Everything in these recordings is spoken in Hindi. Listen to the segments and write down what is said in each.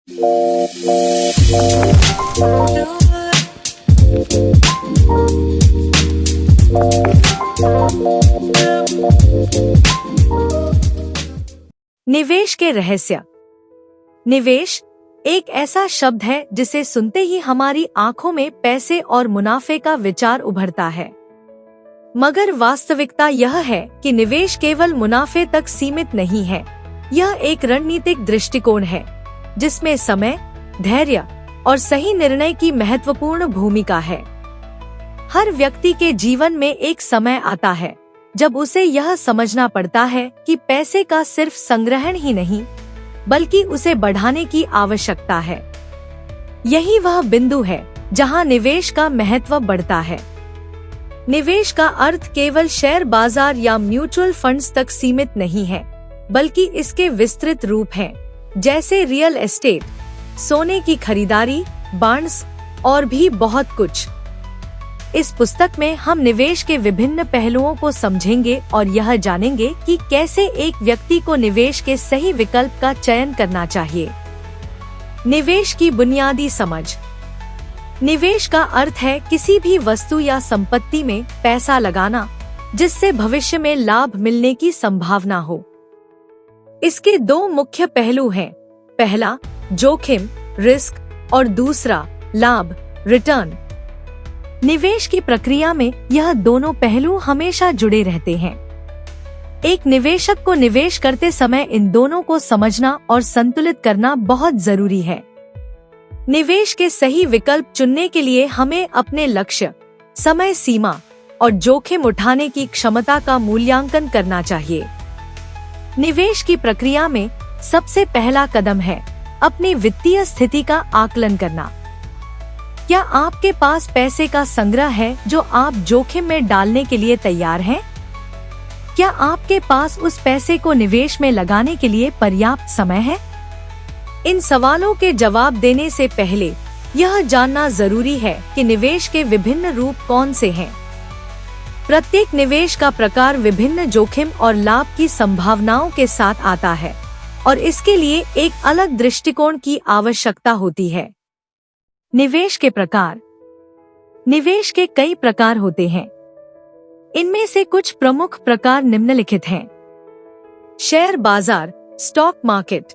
निवेश के रहस्य। निवेश एक ऐसा शब्द है जिसे सुनते ही हमारी आंखों में पैसे और मुनाफे का विचार उभरता है, मगर वास्तविकता यह है कि निवेश केवल मुनाफे तक सीमित नहीं है। यह एक रणनीतिक दृष्टिकोण है जिसमें समय, धैर्य और सही निर्णय की महत्वपूर्ण भूमिका है। हर व्यक्ति के जीवन में एक समय आता है जब उसे यह समझना पड़ता है कि पैसे का सिर्फ संग्रहण ही नहीं, बल्कि उसे बढ़ाने की आवश्यकता है। यही वह बिंदु है जहां निवेश का महत्व बढ़ता है। निवेश का अर्थ केवल शेयर बाजार या म्यूचुअल फंड्स तक सीमित नहीं है, बल्कि इसके विस्तृत रूप हैं, जैसे रियल एस्टेट, सोने की खरीदारी, बॉन्ड्स और भी बहुत कुछ। इस पुस्तक में हम निवेश के विभिन्न पहलुओं को समझेंगे और यह जानेंगे कि कैसे एक व्यक्ति को निवेश के सही विकल्प का चयन करना चाहिए। निवेश की बुनियादी समझ। निवेश का अर्थ है किसी भी वस्तु या संपत्ति में पैसा लगाना जिससे भविष्य में लाभ मिलने की संभावना हो। इसके दो मुख्य पहलू हैं, पहला जोखिम, रिस्क, और दूसरा लाभ, रिटर्न। निवेश की प्रक्रिया में यह दोनों पहलू हमेशा जुड़े रहते हैं। एक निवेशक को निवेश करते समय इन दोनों को समझना और संतुलित करना बहुत जरूरी है। निवेश के सही विकल्प चुनने के लिए हमें अपने लक्ष्य, समय सीमा और जोखिम उठाने की क्षमता का मूल्यांकन करना चाहिए। निवेश की प्रक्रिया में सबसे पहला कदम है अपनी वित्तीय स्थिति का आकलन करना। क्या आपके पास पैसे का संग्रह है जो आप जोखिम में डालने के लिए तैयार हैं? क्या आपके पास उस पैसे को निवेश में लगाने के लिए पर्याप्त समय है? इन सवालों के जवाब देने से पहले यह जानना जरूरी है कि निवेश के विभिन्न रूप कौन से हैं। प्रत्येक निवेश का प्रकार विभिन्न जोखिम और लाभ की संभावनाओं के साथ आता है और इसके लिए एक अलग दृष्टिकोण की आवश्यकता होती है। निवेश के प्रकार। निवेश के कई प्रकार होते हैं। इनमें से कुछ प्रमुख प्रकार निम्नलिखित हैं। शेयर बाजार, स्टॉक मार्केट।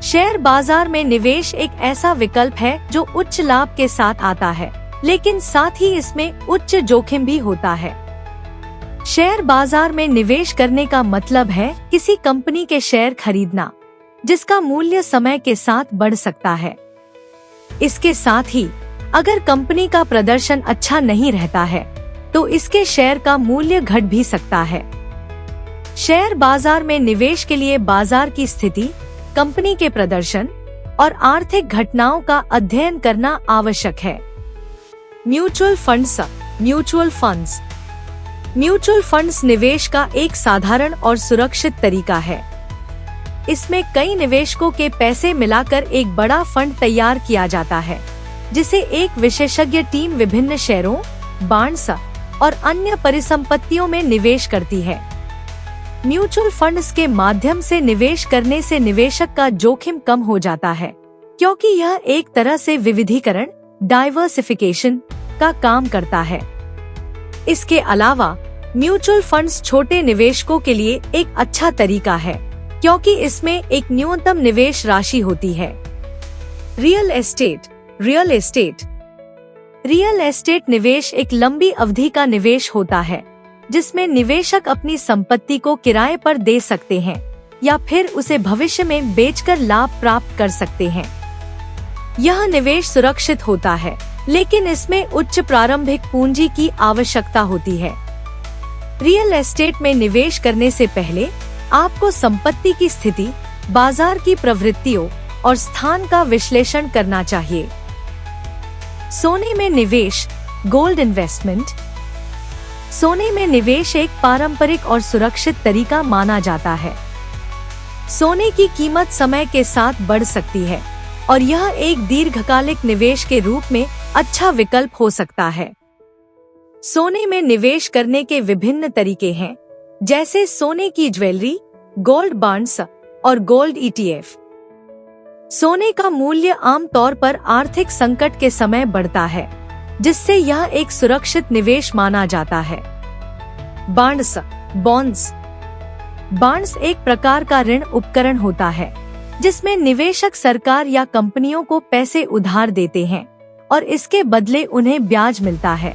शेयर बाजार में निवेश एक ऐसा विकल्प है जो उच्च लाभ के साथ आता है, लेकिन साथ ही इसमें उच्च जोखिम भी होता है। शेयर बाजार में निवेश करने का मतलब है किसी कंपनी के शेयर खरीदना जिसका मूल्य समय के साथ बढ़ सकता है। इसके साथ ही अगर कंपनी का प्रदर्शन अच्छा नहीं रहता है तो इसके शेयर का मूल्य घट भी सकता है। शेयर बाजार में निवेश के लिए बाजार की स्थिति, कंपनी के प्रदर्शन और आर्थिक घटनाओं का अध्ययन करना आवश्यक है। Mutual funds. म्यूचुअल फंड्स निवेश का एक साधारण और सुरक्षित तरीका है। इसमें कई निवेशकों के पैसे मिलाकर एक बड़ा फंड तैयार किया जाता है, जिसे एक विशेषज्ञ टीम विभिन्न शेयरों, बॉन्ड्स और अन्य परिसंपत्तियों में निवेश करती है। म्यूचुअल फंड्स के माध्यम से निवेश करने से निवेशक का जोखिम कम हो जाता है, क्योंकि यह एक तरह से विविधीकरण, डाइवर्सिफिकेशन का काम करता है। इसके अलावा म्यूचुअल फंड्स छोटे निवेशकों के लिए एक अच्छा तरीका है, क्योंकि इसमें एक न्यूनतम निवेश राशि होती है। रियल एस्टेट निवेश एक लंबी अवधि का निवेश होता है, जिसमें निवेशक अपनी संपत्ति को किराए पर दे सकते हैं या फिर उसे भविष्य में बेचकर लाभ प्राप्त कर सकते हैं। यह निवेश सुरक्षित होता है, लेकिन इसमें उच्च प्रारंभिक पूंजी की आवश्यकता होती है। रियल एस्टेट में निवेश करने से पहले आपको संपत्ति की स्थिति, बाजार की प्रवृत्तियों और स्थान का विश्लेषण करना चाहिए। सोने में निवेश, गोल्ड इन्वेस्टमेंट। सोने में निवेश एक पारंपरिक और सुरक्षित तरीका माना जाता है। सोने की कीमत समय के साथ बढ़ सकती है और यह एक दीर्घकालिक निवेश के रूप में अच्छा विकल्प हो सकता है। सोने में निवेश करने के विभिन्न तरीके हैं, जैसे सोने की ज्वेलरी, गोल्ड बॉन्ड्स और गोल्ड ETF। सोने का मूल्य आमतौर पर आर्थिक संकट के समय बढ़ता है, जिससे यह एक सुरक्षित निवेश माना जाता है। बॉन्ड्स एक प्रकार का ऋण उपकरण होता है, जिसमें निवेशक सरकार या कंपनियों को पैसे उधार देते हैं और इसके बदले उन्हें ब्याज मिलता है।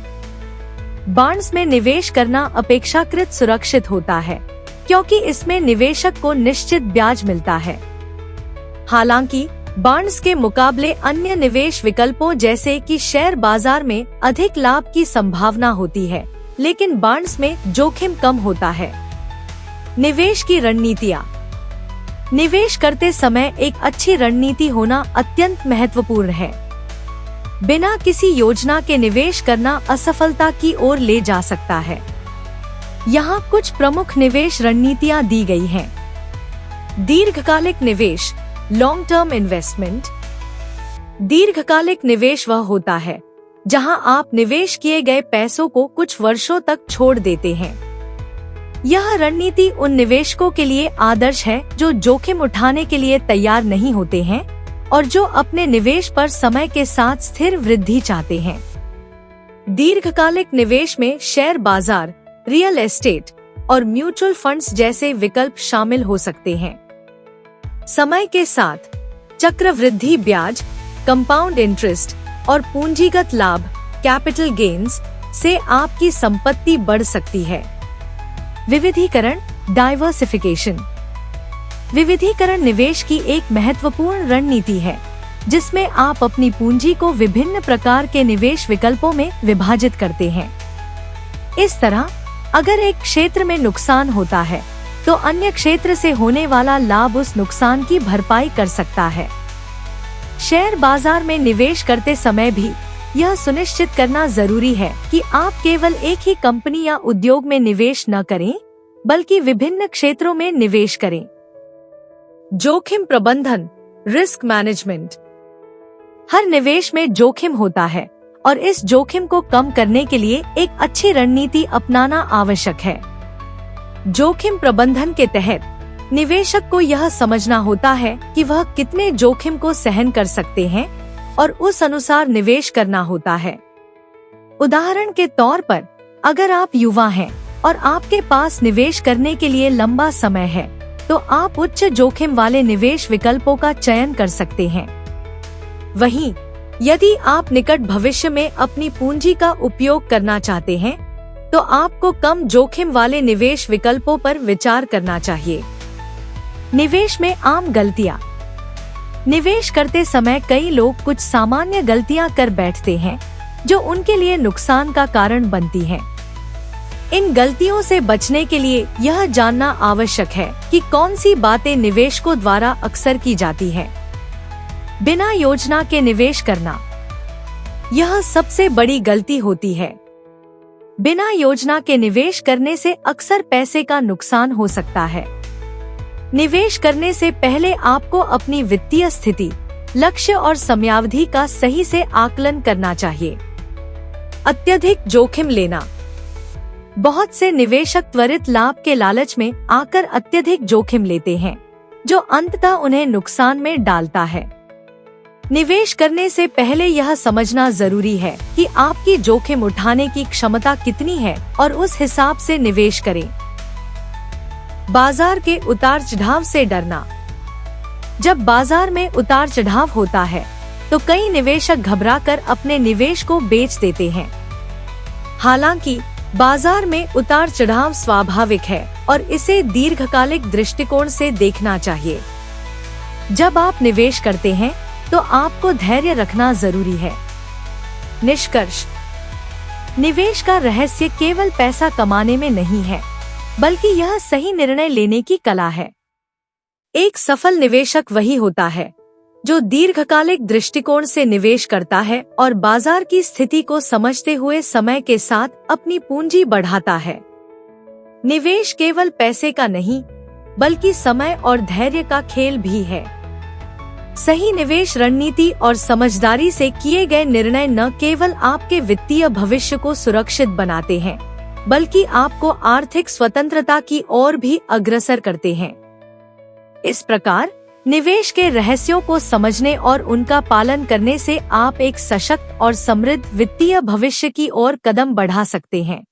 बॉन्ड्स में निवेश करना अपेक्षाकृत सुरक्षित होता है, क्योंकि इसमें निवेशक को निश्चित ब्याज मिलता है। हालांकि बॉन्ड्स के मुकाबले अन्य निवेश विकल्पों जैसे कि शेयर बाजार में अधिक लाभ की संभावना होती है, लेकिन बॉन्ड्स में जोखिम कम होता है। निवेश की रणनीतियाँ। निवेश करते समय एक अच्छी रणनीति होना अत्यंत महत्वपूर्ण है। बिना किसी योजना के निवेश करना असफलता की ओर ले जा सकता है। यहाँ कुछ प्रमुख निवेश रणनीतियाँ दी गई हैं। दीर्घकालिक निवेश, लॉन्ग टर्म इन्वेस्टमेंट। दीर्घकालिक निवेश वह होता है जहां आप निवेश किए गए पैसों को कुछ वर्षों तक छोड़ देते हैं। यह रणनीति उन निवेशकों के लिए आदर्श है जो जोखिम उठाने के लिए तैयार नहीं होते हैं और जो अपने निवेश पर समय के साथ स्थिर वृद्धि चाहते हैं। दीर्घकालिक निवेश में शेयर बाजार, रियल एस्टेट और म्यूचुअल फंड्स जैसे विकल्प शामिल हो सकते हैं। समय के साथ चक्रवृद्धि ब्याज, कंपाउंड इंटरेस्ट और पूंजीगत लाभ, कैपिटल गेन्स से आपकी संपत्ति बढ़ सकती है। विविधीकरण, डाइवर्सिफिकेशन। विविधीकरण निवेश की एक महत्वपूर्ण रणनीति है, जिसमें आप अपनी पूंजी को विभिन्न प्रकार के निवेश विकल्पों में विभाजित करते हैं। इस तरह अगर एक क्षेत्र में नुकसान होता है, तो अन्य क्षेत्र से होने वाला लाभ उस नुकसान की भरपाई कर सकता है। शेयर बाजार में निवेश करते समय भी यह सुनिश्चित करना जरूरी है कि आप केवल एक ही कंपनी या उद्योग में निवेश न करें, बल्कि विभिन्न क्षेत्रों में निवेश करें। जोखिम प्रबंधन, रिस्क मैनेजमेंट। हर निवेश में जोखिम होता है और इस जोखिम को कम करने के लिए एक अच्छी रणनीति अपनाना आवश्यक है। जोखिम प्रबंधन के तहत निवेशक को यह समझना होता है कि वह कितने जोखिम को सहन कर सकते हैं और उस अनुसार निवेश करना होता है। उदाहरण के तौर पर, अगर आप युवा हैं और आपके पास निवेश करने के लिए लंबा समय है, तो आप उच्च जोखिम वाले निवेश विकल्पों का चयन कर सकते हैं। वहीं यदि आप निकट भविष्य में अपनी पूंजी का उपयोग करना चाहते हैं, तो आपको कम जोखिम वाले निवेश विकल्पों पर विचार करना चाहिए। निवेश में आम गलतियाँ। निवेश करते समय कई लोग कुछ सामान्य गलतियाँ कर बैठते हैं, जो उनके लिए नुकसान का कारण बनती हैं। इन गलतियों से बचने के लिए यह जानना आवश्यक है कि कौन सी बातें निवेशकों द्वारा अक्सर की जाती है। बिना योजना के निवेश करना, यह सबसे बड़ी गलती होती है। बिना योजना के निवेश करने से अक्सर पैसे का नुकसान हो सकता है। निवेश करने से पहले आपको अपनी वित्तीय स्थिति, लक्ष्य और समयावधि का सही से आकलन करना चाहिए। अत्यधिक जोखिम लेना। बहुत से निवेशक त्वरित लाभ के लालच में आकर अत्यधिक जोखिम लेते हैं, जो अंततः उन्हें नुकसान में डालता है। निवेश करने से पहले यह समझना जरूरी है कि आपकी जोखिम उठाने की क्षमता कितनी है और उस हिसाब से निवेश करें। बाजार के उतार चढ़ाव से डरना। जब बाजार में उतार चढ़ाव होता है, तो कई निवेशक घबराकर अपने निवेश को बेच देते हैं। हालांकि बाजार में उतार चढ़ाव स्वाभाविक है और इसे दीर्घकालिक दृष्टिकोण से देखना चाहिए। जब आप निवेश करते हैं, तो आपको धैर्य रखना जरूरी है। निष्कर्ष। निवेश का रहस्य केवल पैसा कमाने में नहीं है, बल्कि यह सही निर्णय लेने की कला है। एक सफल निवेशक वही होता है जो दीर्घकालिक दृष्टिकोण से निवेश करता है और बाजार की स्थिति को समझते हुए समय के साथ अपनी पूंजी बढ़ाता है। निवेश केवल पैसे का नहीं, बल्कि समय और धैर्य का खेल भी है। सही निवेश रणनीति और समझदारी से किए गए निर्णय न केवल आपके वित्तीय भविष्य को सुरक्षित बनाते हैं, बल्कि आपको आर्थिक स्वतंत्रता की ओर भी अग्रसर करते हैं। इस प्रकार निवेश के रहस्यों को समझने और उनका पालन करने से आप एक सशक्त और समृद्ध वित्तीय भविष्य की ओर कदम बढ़ा सकते हैं।